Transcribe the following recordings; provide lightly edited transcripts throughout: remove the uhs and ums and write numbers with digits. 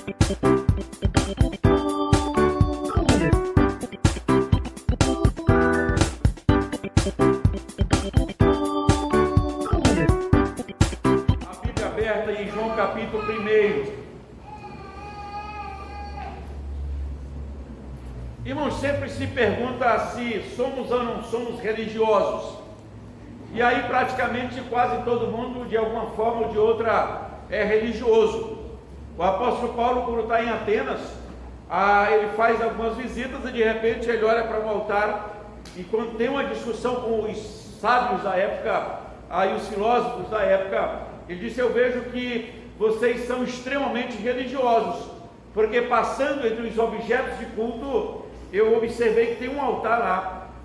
A Bíblia aberta em João capítulo 1. Irmãos, sempre se pergunta se somos ou não somos religiosos. E aí praticamente quase todo mundo, de alguma forma ou de outra, é religioso. O apóstolo Paulo, quando está em Atenas, ele faz algumas visitas e de repente ele olha para um altar e quando tem uma discussão com os sábios da época, aí os filósofos da época, ele disse: eu vejo que vocês são extremamente religiosos, porque passando entre os objetos de culto, eu observei que tem um altar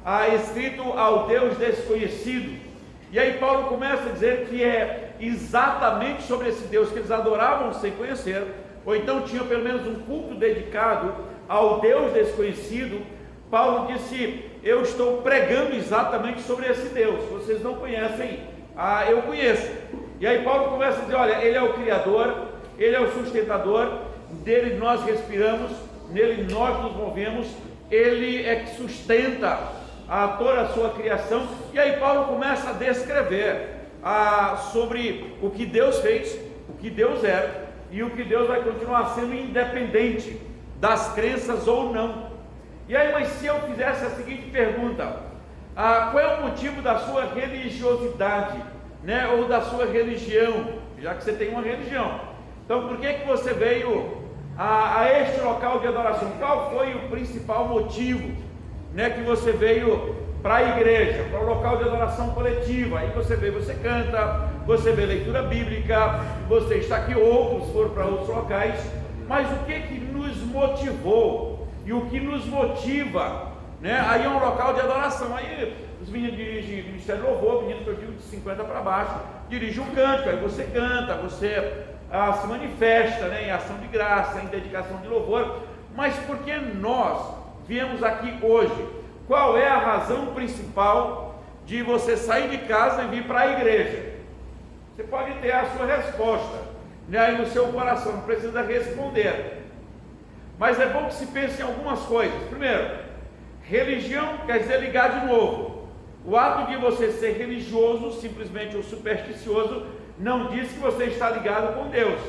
lá, escrito ao Deus desconhecido. E aí Paulo começa a dizer que é exatamente sobre esse Deus que eles adoravam sem conhecer, ou então tinham pelo menos um culto dedicado ao Deus desconhecido. Paulo disse: eu estou pregando exatamente sobre esse Deus, vocês não conhecem, eu conheço. E aí Paulo começa a dizer: olha, Ele é o Criador, Ele é o sustentador, dele nós respiramos, nele nós nos movemos, Ele é que sustenta toda a sua criação. E aí Paulo começa a descrever sobre o que Deus fez, o que Deus é e o que Deus vai continuar sendo, independente das crenças ou não. E aí, mas se eu fizesse a seguinte pergunta: qual é o motivo da sua religiosidade, né, ou da sua religião, já que você tem uma religião? Então, por que você veio a este local de adoração? Qual foi o principal motivo, né, que você veio para a igreja, para o local de adoração coletiva? Aí você veio, você canta, você vê leitura bíblica, você está aqui, outros foram para outros locais, mas o que nos motivou e o que nos motiva, né? Aí é um local de adoração, aí os meninos dirigem ministério de louvor, meninos que eu digo de 50 para baixo, dirigem um cântico, aí você canta, você se manifesta, né, em ação de graça, em dedicação de louvor. Mas por que nós viemos aqui hoje? Qual é a razão principal de você sair de casa e vir para a igreja? Você pode ter a sua resposta, né, aí no seu coração, não precisa responder. Mas é bom que se pense em algumas coisas. Primeiro, religião quer dizer ligar de novo. O ato de você ser religioso, simplesmente, ou supersticioso, não diz que você está ligado com Deus.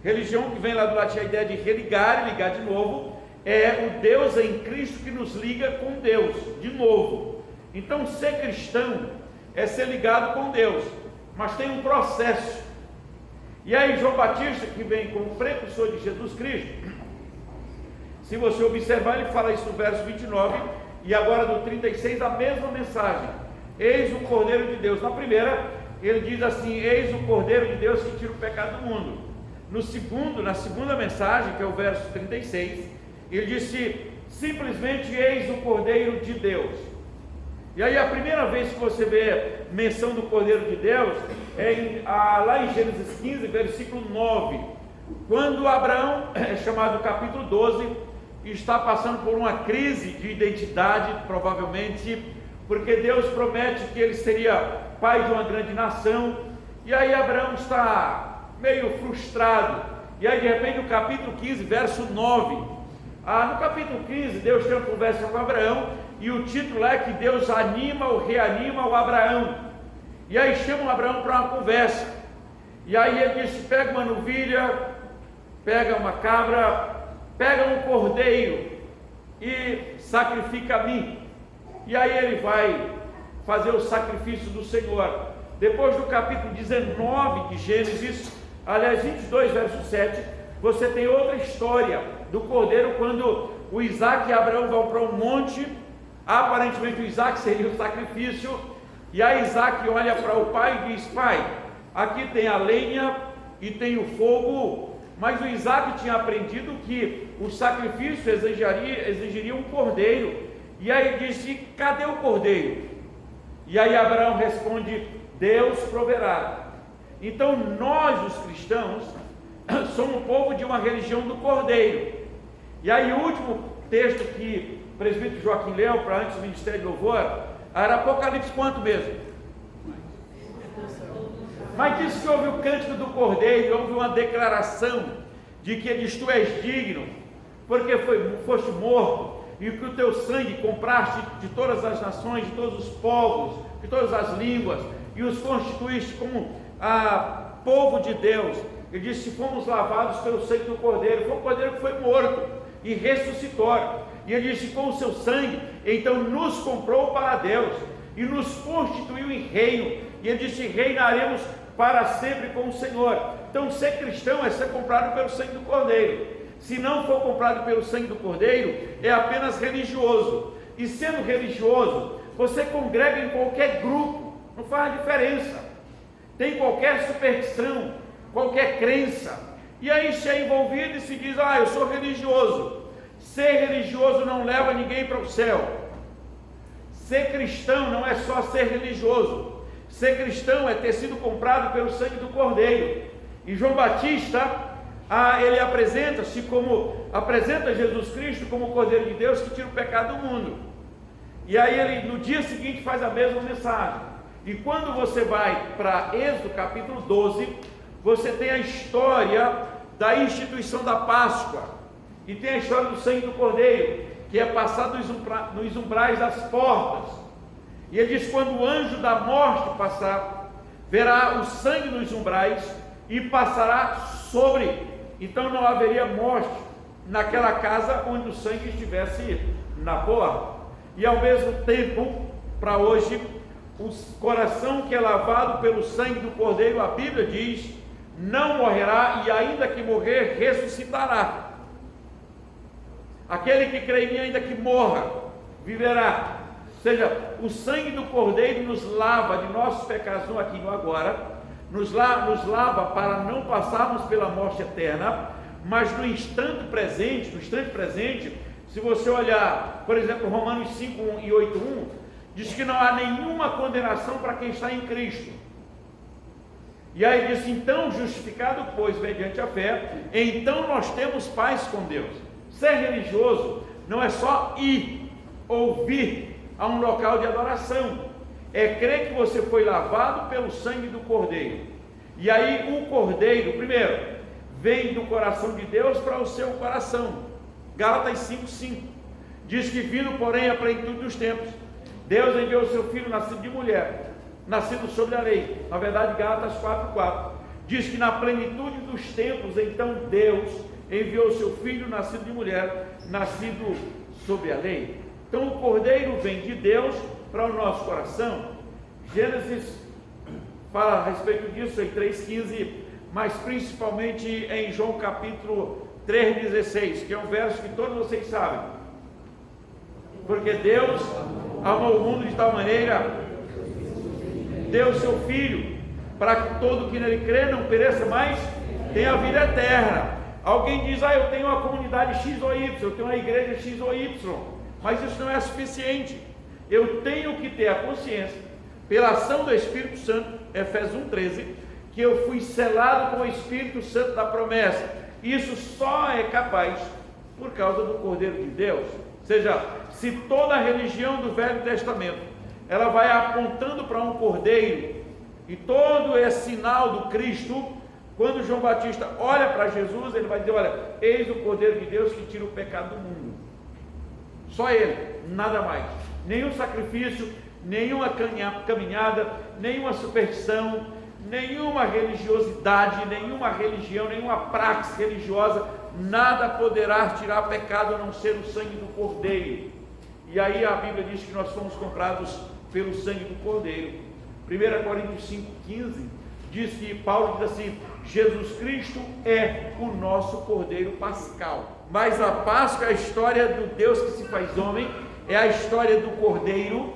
Religião, que vem lá do latim, a ideia de religar e ligar de novo, é o Deus em Cristo que nos liga com Deus, de novo. Então, ser cristão é ser ligado com Deus, mas tem um processo. E aí, João Batista, que vem como precursor de Jesus Cristo, se você observar, ele fala isso no verso 29, e agora do 36, a mesma mensagem: eis o Cordeiro de Deus. Na primeira, ele diz assim: eis o Cordeiro de Deus que tira o pecado do mundo. Na segunda mensagem, que é o verso 36, ele disse simplesmente: eis o Cordeiro de Deus. E aí a primeira vez que você vê menção do Cordeiro de Deus é lá em Gênesis 15, versículo 9, quando Abraão, chamado capítulo 12, está passando por uma crise de identidade, provavelmente, porque Deus promete que ele seria pai de uma grande nação, e aí Abraão está meio frustrado, e aí de repente no capítulo 15, verso 9, no capítulo 15, Deus tem uma conversa com Abraão, e o título é que Deus anima ou reanima o Abraão, e aí chama o Abraão para uma conversa, e aí ele disse: pega uma novilha, pega uma cabra, pega um cordeiro e sacrifica a mim. E aí ele vai fazer o sacrifício do Senhor. Depois do capítulo 19 de Gênesis, aliás 22, verso 7, você tem outra história do cordeiro, quando o Isaac e Abraão vão para um monte. Aparentemente o Isaac seria o sacrifício, e aí Isaac olha para o pai e diz: pai, aqui tem a lenha e tem o fogo. Mas o Isaac tinha aprendido que o sacrifício exigiria um cordeiro. E aí disse: cadê o cordeiro? E aí Abraão responde: Deus proverá. Então nós, os cristãos, somos um povo de uma religião do cordeiro. E aí o último texto que o presbítero Joaquim leu para antes do ministério de louvor era Apocalipse quanto mesmo? Mas disse que houve o cântico do cordeiro, houve uma declaração de que diz: tu és digno, porque foste morto, e que o teu sangue compraste de todas as nações, de todos os povos, de todas as línguas, e os constituíste como povo de Deus. Ele disse: fomos lavados pelo sangue do Cordeiro. Foi um Cordeiro que foi morto e ressuscitou. E ele disse: com o seu sangue, então nos comprou para Deus e nos constituiu em reino. E ele disse: reinaremos para sempre com o Senhor. Então, ser cristão é ser comprado pelo sangue do Cordeiro. Se não for comprado pelo sangue do Cordeiro, é apenas religioso. E sendo religioso, você congrega em qualquer grupo, não faz diferença. Tem qualquer superstição, qualquer crença, e aí se é envolvido e se diz: eu sou religioso. Ser religioso não leva ninguém para o céu. Ser cristão não é só ser religioso. Ser cristão é ter sido comprado pelo sangue do Cordeiro. E João Batista, ele apresenta Jesus Cristo como o Cordeiro de Deus que tira o pecado do mundo. E aí ele no dia seguinte faz a mesma mensagem. E quando você vai para Êxodo capítulo 12, você tem a história da instituição da Páscoa, e tem a história do sangue do Cordeiro, que é passado nos umbrais das portas. E ele diz: quando o anjo da morte passar, verá o sangue nos umbrais e passará sobre. Então não haveria morte naquela casa onde o sangue estivesse na porta. E ao mesmo tempo, para hoje, o coração que é lavado pelo sangue do Cordeiro, a Bíblia diz, não morrerá, e ainda que morrer, ressuscitará. Aquele que crê em mim, ainda que morra, viverá. Ou seja, o sangue do Cordeiro nos lava de nossos pecados no aqui e no agora, nos lava para não passarmos pela morte eterna, mas no instante presente, se você olhar, por exemplo, Romanos 5:1 e 8:1, diz que não há nenhuma condenação para quem está em Cristo. E aí diz: então, justificado, pois, mediante a fé, então nós temos paz com Deus. Ser religioso não é só ir ou vir a um local de adoração, é crer que você foi lavado pelo sangue do Cordeiro. E aí o Cordeiro, primeiro, vem do coração de Deus para o seu coração. Gálatas 5:5 diz que, vindo porém a plenitude dos tempos, Deus enviou o seu Filho nascido de mulher, nascido sobre a lei. Na verdade, Gálatas 4:4 diz que na plenitude dos tempos, então Deus enviou o seu Filho nascido de mulher, nascido sobre a lei. Então o Cordeiro vem de Deus para o nosso coração. Gênesis fala a respeito disso em 3:15, mas principalmente em João capítulo 3:16, que é um verso que todos vocês sabem. Porque Deus amou o mundo de tal maneira, deu o seu Filho, para que todo que nele crê não pereça, mas tenha a vida eterna. Alguém diz: eu tenho uma comunidade X ou Y, eu tenho uma igreja X ou Y, mas isso não é suficiente. Eu tenho que ter a consciência, pela ação do Espírito Santo, Efésios 1:13, que eu fui selado com o Espírito Santo da promessa. Isso só é capaz por causa do Cordeiro de Deus. Ou seja, se toda a religião do Velho Testamento ela vai apontando para um Cordeiro, e todo é sinal do Cristo, quando João Batista olha para Jesus, ele vai dizer: olha, eis o Cordeiro de Deus que tira o pecado do mundo. Só ele, nada mais. Nenhum sacrifício, nenhuma caminhada, nenhuma superstição, nenhuma religiosidade, nenhuma religião, nenhuma praxe religiosa, nada poderá tirar pecado a não ser o sangue do Cordeiro. E aí a Bíblia diz que nós fomos comprados pelo sangue do Cordeiro. 1 Coríntios 5:15 diz que Paulo diz assim: Jesus Cristo é o nosso Cordeiro Pascal. Mas a Páscoa é a história do Deus que se faz homem, é a história do Cordeiro,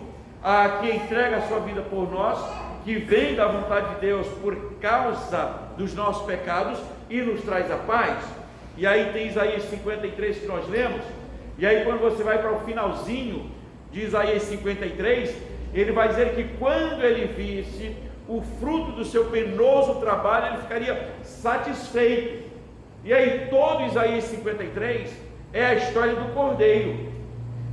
que entrega a sua vida por nós, que vem da vontade de Deus por causa dos nossos pecados e nos traz a paz. E aí tem Isaías 53 que nós lemos, e aí quando você vai para o finalzinho de Isaías 53, ele vai dizer que quando ele visse o fruto do seu penoso trabalho, ele ficaria satisfeito. E aí todo Isaías 53 é a história do Cordeiro.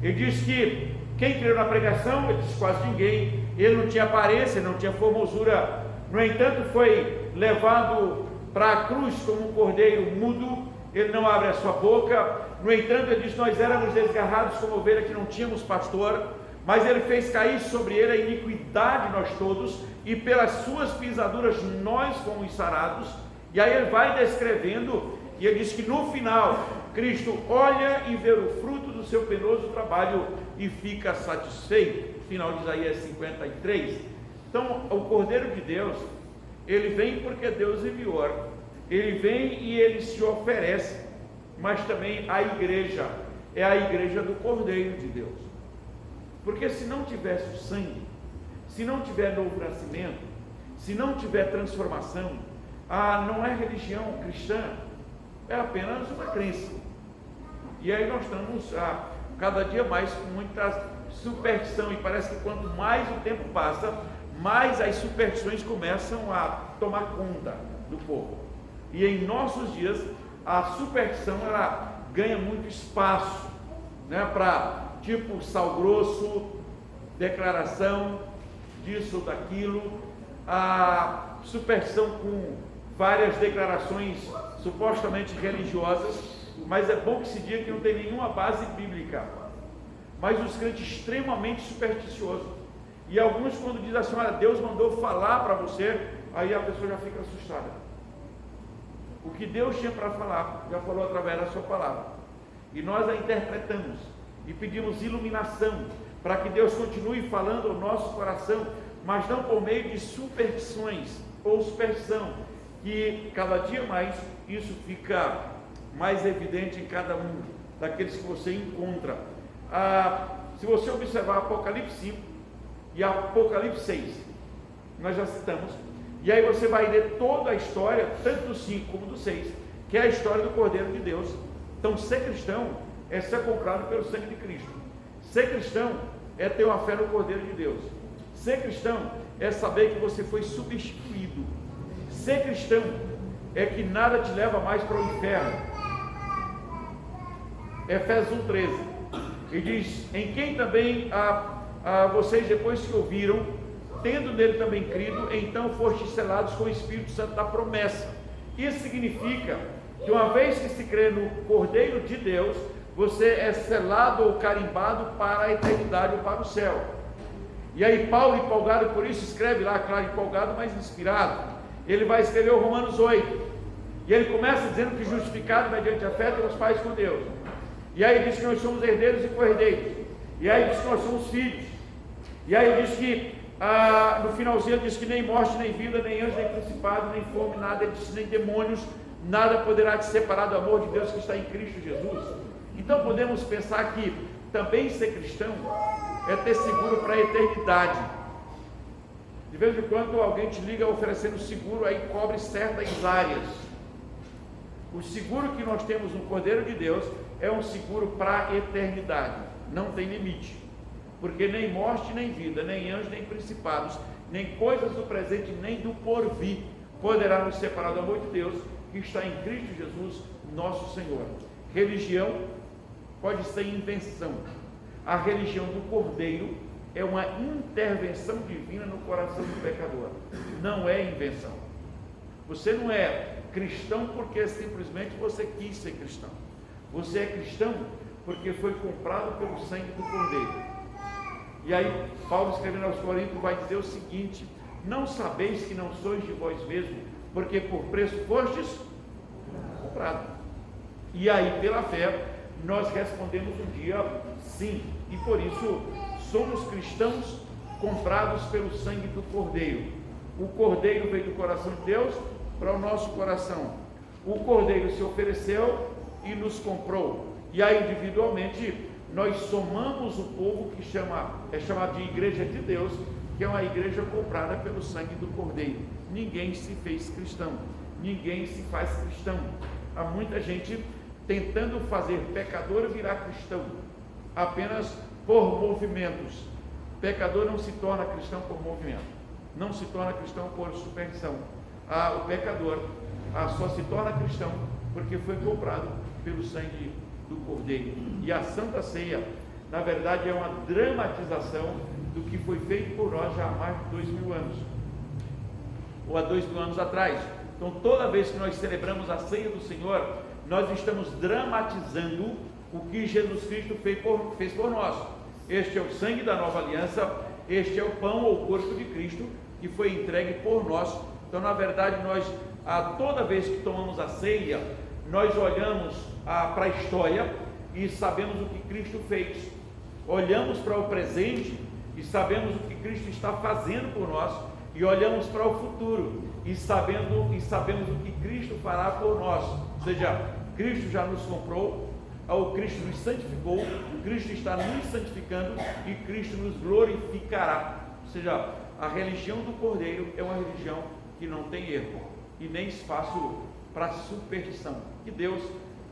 Ele diz que quem creu na pregação, ele diz quase ninguém, ele não tinha aparência, não tinha formosura, no entanto foi levado para a cruz como um cordeiro mudo, ele não abre a sua boca. No entanto, ele diz: nós éramos desgarrados como ovelha que não tínhamos pastor, mas ele fez cair sobre ele a iniquidade de nós todos, e pelas suas pisaduras nós fomos sarados. E aí ele vai descrevendo, e ele diz que no final, Cristo olha e vê o fruto do seu penoso trabalho e fica satisfeito. Final de Isaías 53. Então, o Cordeiro de Deus, ele vem porque Deus enviou, ele vem e ele se oferece, mas também a igreja é a igreja do Cordeiro de Deus. Porque se não tivesse o sangue, se não tiver novo nascimento, se não tiver transformação, não é religião cristã, é apenas uma crença. E aí nós estamos cada dia mais com muita superstição, e parece que quanto mais o tempo passa, mais as superstições começam a tomar conta do povo. E em nossos dias a superstição ela ganha muito espaço, né, para tipo sal grosso, declaração disso ou daquilo, a superstição com várias declarações supostamente religiosas, mas é bom que se diga que não tem nenhuma base bíblica. Mas os crentes extremamente supersticiosos, e alguns quando dizem assim: olha, Deus mandou falar para você, aí a pessoa já fica assustada. O que Deus tinha para falar, já falou através da sua palavra, e nós a interpretamos e pedimos iluminação para que Deus continue falando ao nosso coração, mas não por meio de superstições ou superstição, que cada dia mais isso fica mais evidente em cada um daqueles que você encontra. Se você observar Apocalipse 5 e Apocalipse 6, nós já citamos, e aí você vai ler toda a história, tanto do 5 como do 6, que é a história do Cordeiro de Deus. Então, ser cristão é ser comprado pelo sangue de Cristo. Ser cristão é ter uma fé no Cordeiro de Deus. Ser cristão é saber que você foi substituído. Ser cristão é que nada te leva mais para o inferno. Efésios 1,13, e diz: em quem também vocês, depois que ouviram, tendo nele também crido, então fostes selados com o Espírito Santo da promessa. Isso significa que uma vez que se crê no Cordeiro de Deus, você é selado ou carimbado para a eternidade ou para o céu. E aí Paulo, empolgado por isso, escreve lá, claro, empolgado, mas inspirado, ele vai escrever o Romanos 8, e ele começa dizendo que justificado mediante a fé temos paz com Deus. E aí diz que nós somos herdeiros e co-herdeiros. E aí diz que nós somos filhos. E aí diz que, no finalzinho, diz que nem morte, nem vida, nem anjo, nem principado, nem fome, nada, nem demônios, nada poderá te separar do amor de Deus que está em Cristo Jesus. Então podemos pensar que também ser cristão é ter seguro para a eternidade. De vez em quando alguém te liga oferecendo seguro, aí cobre certas áreas. O seguro que nós temos no Cordeiro de Deus é um seguro para a eternidade, não tem limite, porque nem morte, nem vida, nem anjos, nem principados, nem coisas do presente, nem do porvir poderá nos separar do amor de Deus que está em Cristo Jesus, nosso Senhor. Religião pode ser invenção. A religião do Cordeiro é uma intervenção divina no coração do pecador, não é invenção. Você não é cristão porque simplesmente você quis ser cristão. Você é cristão porque foi comprado pelo sangue do Cordeiro. E aí Paulo, escrevendo aos Coríntios, vai dizer o seguinte: não sabeis que não sois de vós mesmos, porque por preço fostes comprado. E aí, pela fé, nós respondemos um dia sim, e por isso somos cristãos comprados pelo sangue do Cordeiro. O Cordeiro veio do coração de Deus para o nosso coração. O Cordeiro se ofereceu e nos comprou. E aí, individualmente, nós somamos o povo que é chamado de Igreja de Deus, que é uma igreja comprada pelo sangue do Cordeiro. Ninguém se fez cristão, ninguém se faz cristão. Há muita gente tentando fazer pecador virar cristão, apenas por movimentos. Pecador não se torna cristão por movimento, não se torna cristão por superstição. O pecador só se torna cristão porque foi comprado pelo sangue do Cordeiro. E a Santa Ceia, na verdade, é uma dramatização do que foi feito por nós já há mais de 2000 anos, ou há 2000 anos atrás, Então, toda vez que nós celebramos a ceia do Senhor, nós estamos dramatizando o que Jesus Cristo fez por nós. Este é o sangue da nova aliança, este é o pão ou corpo de Cristo que foi entregue por nós. Então, na verdade, toda vez que tomamos a ceia, nós olhamos para a história e sabemos o que Cristo fez. Olhamos para o presente e sabemos o que Cristo está fazendo por nós, e olhamos para o futuro e sabemos o que Cristo fará por nós. Ou seja, Cristo já nos comprou, o Cristo nos santificou, Cristo está nos santificando e Cristo nos glorificará. Ou seja, a religião do Cordeiro é uma religião que não tem erro e nem espaço para superstição. Que Deus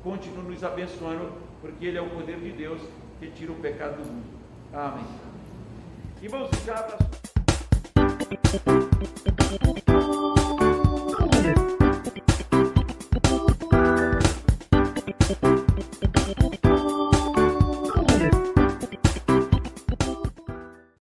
continue nos abençoando, porque Ele é o poder de Deus que tira o pecado do mundo. Amém. E vamos ficar para